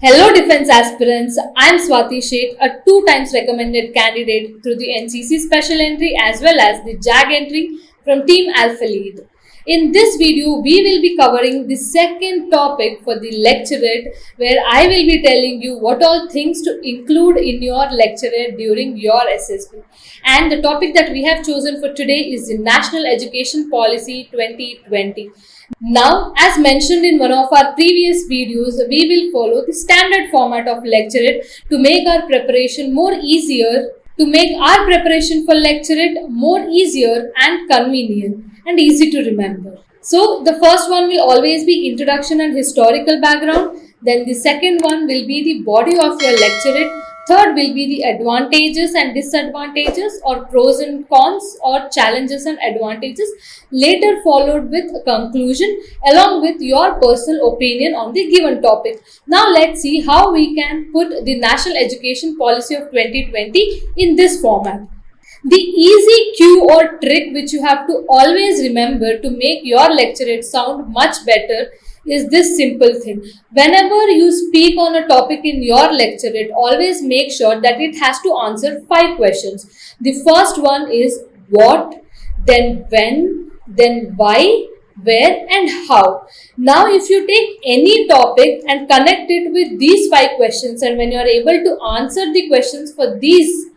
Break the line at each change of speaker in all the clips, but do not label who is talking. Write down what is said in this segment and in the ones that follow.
Hello, defense aspirants. I'm Swati Sheikh, a two times recommended candidate through the NCC special entry as well as the JAG entry from Team Alpha Lead. In this video, we will be covering the second topic for the lecturate, where I will be telling you what all things to include in your lecturate during your SSB. And the topic that we have chosen for today is the National Education Policy 2020. Now, as mentioned in one of our previous videos, we will follow the standard format of lecturate to make our preparation more easier, to make our preparation for lecturate more easier and convenient and easy to remember. So, the first one will always be introduction and historical background. Then the second one will be the body of your lecturate. Third will be the advantages and disadvantages, or pros and cons, or challenges and advantages, later followed with a conclusion along with your personal opinion on the given topic. Now let's see how we can put the National Education Policy of 2020 in this format. The easy cue or trick which you have to always remember to make your lecturate sound much better is this simple thing. Whenever you speak on a topic in your lecturate, always make sure that it has to answer 5 questions. The first one is what, then when, then why, where and how. Now if you take any topic and connect it with these 5 questions, and when you are able to answer the questions for these,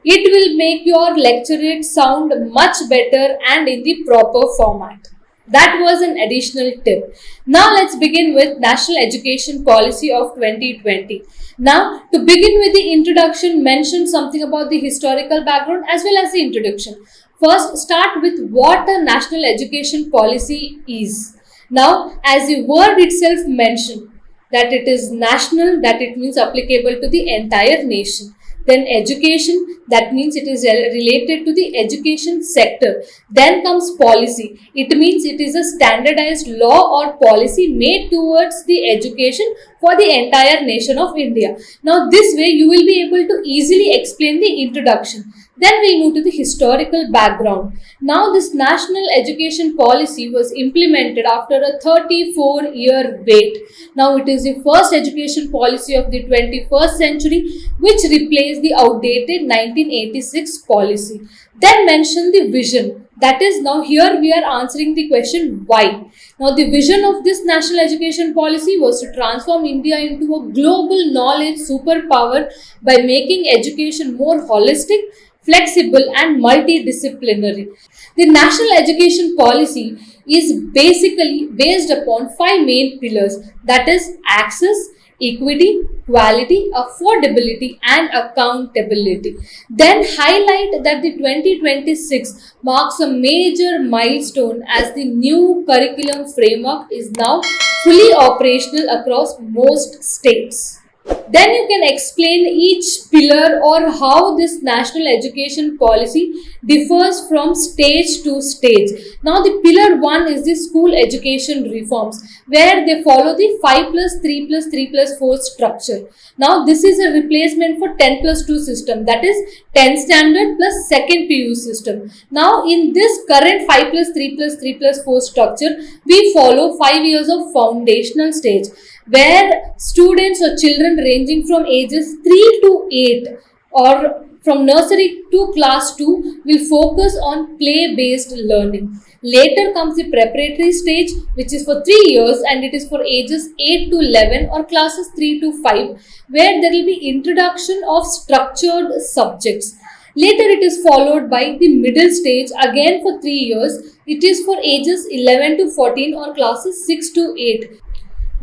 it will make your lecturate sound much better and in the proper format. That was an additional tip. Now let's begin with National Education Policy of 2020. Now, to begin with the introduction, mention something about the historical background as well as the introduction. First, start with what a National Education Policy is. Now, as the word itself mentioned, that it is national, that it means applicable to the entire nation. Then education, that means it is related to the education sector. Then comes policy. It means it is a standardized law or policy made towards the education for the entire nation of India. Now this way you will be able to easily explain the introduction. Then we'll move to the historical background. Now this National Education Policy was implemented after a 34-year wait. Now it is the first education policy of the 21st century which replaced the outdated 1986 policy. Then mention the vision. That is, now here we are answering the question why. Now the vision of this National Education Policy was to transform India into a global knowledge superpower by making education more holistic, flexible and multidisciplinary. The National Education Policy is basically based upon 5 main pillars, that is access, equity, quality, affordability and accountability. Then highlight that the 2026 marks a major milestone as the new curriculum framework is now fully operational across most states. Then you can explain each pillar or how this National Education Policy differs from stage to stage. Now the pillar 1 is the school education reforms, where they follow the 5 plus 3 plus 3 plus 4 structure. Now this is a replacement for 10 plus 2 system, that is 10 standard plus second PU system. Now in this current 5 plus 3 plus 3 plus 4 structure, we follow 5 years of foundational stage, where students or children ranging from ages 3 to 8 or from nursery to class 2 will focus on play-based learning. Later comes the preparatory stage, which is for 3 years and it is for ages 8 to 11 or classes 3 to 5, where there will be introduction of structured subjects. Later it is followed by the middle stage, again for 3 years. It is for ages 11 to 14 or classes 6 to 8.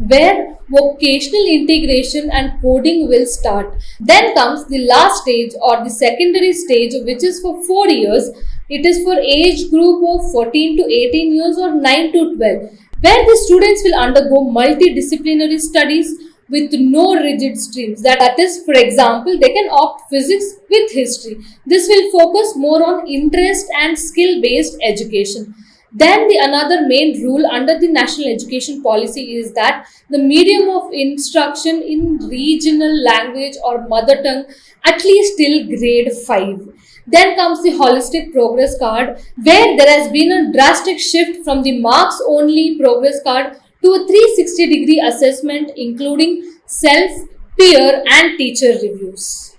Where vocational integration and coding will start. Then comes the last stage or the secondary stage, which is for 4 years. It is for age group of 14 to 18 years or 9 to 12, where the students will undergo multidisciplinary studies with no rigid streams. That is, for example, they can opt physics with history. This will focus more on interest and skill-based education. Then the another main rule under the National Education Policy is that the medium of instruction in regional language or mother tongue at least till grade 5. Then comes the holistic progress card, where there has been a drastic shift from the marks only progress card to a 360-degree assessment including self, peer, and teacher reviews.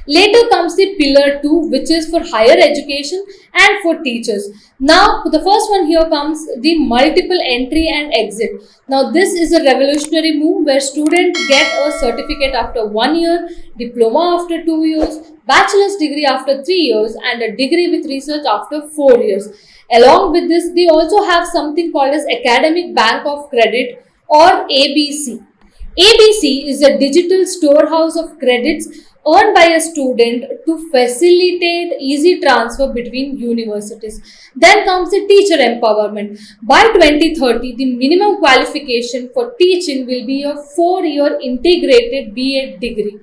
Later comes the pillar 2, which is for higher education and for teachers. Now, the first one here comes the multiple entry and exit. Now, this is a revolutionary move where students get a certificate after 1 year, diploma after 2 years, bachelor's degree after 3 years, and a degree with research after 4 years. Along with this, they also have something called as Academic Bank of Credit or ABC. ABC is a digital storehouse of credits earned by a student to facilitate easy transfer between universities. Then comes the teacher empowerment. By 2030, the minimum qualification for teaching will be a 4 year integrated BA degree.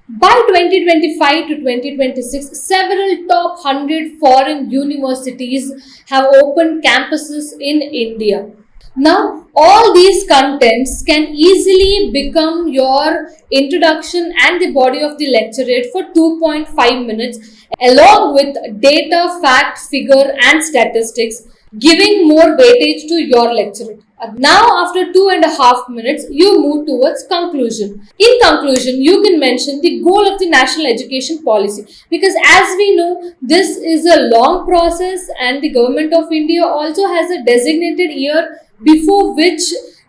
By 2025 to 2026, several top 100 foreign universities have opened campuses in India. Now, all these contents can easily become your introduction and the body of the lecturate for 2.5 minutes, along with data, fact, figure, and statistics, giving more weightage to your lecturate. Now, after 2.5 minutes, you move towards conclusion. In conclusion, you can mention the goal of the national education policy, because as we know, this is a long process, and the government of India also has a designated year before which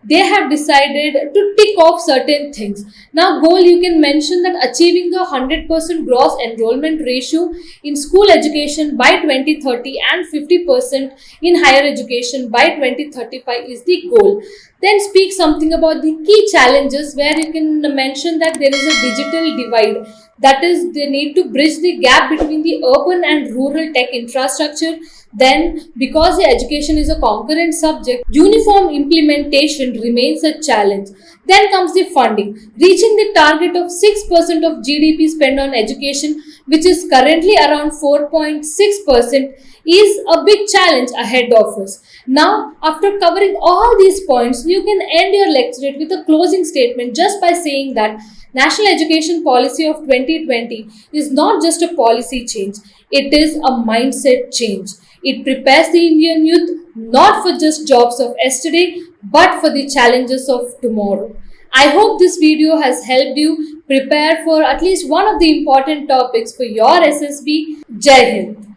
they have decided to tick off certain things. Now, goal, you can mention that achieving a 100% gross enrollment ratio in school education by 2030 and 50% in higher education by 2035 is the goal. Then speak something about the key challenges, where you can mention that there is a digital divide. That is, they need to bridge the gap between the urban and rural tech infrastructure. Then, because the education is a concurrent subject, uniform implementation remains a challenge. Then comes the funding. Reaching the target of 6% of GDP spent on education, which is currently around 4.6%, is a big challenge ahead of us. Now, after covering all these points, you can end your lecturate with a closing statement just by saying that National Education Policy of 2020 is not just a policy change, it is a mindset change. It prepares the Indian youth not for just jobs of yesterday, but for the challenges of tomorrow. I hope this video has helped you prepare for at least one of the important topics for your SSB. Jai Hind.